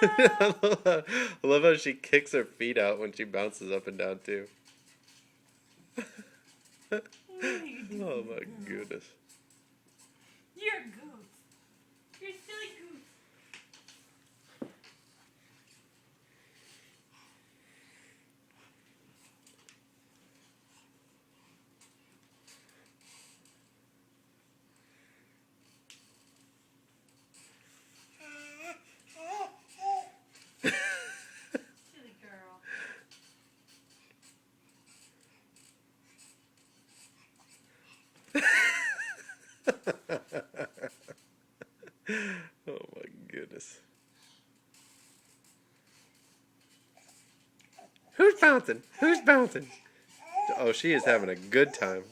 I love how she kicks her feet out when she bounces up and down too. Oh my goodness. You're a goose. You're a silly goose. Silly girl. Oh my goodness. Who's bouncing? Who's bouncing? Oh, she is having a good time.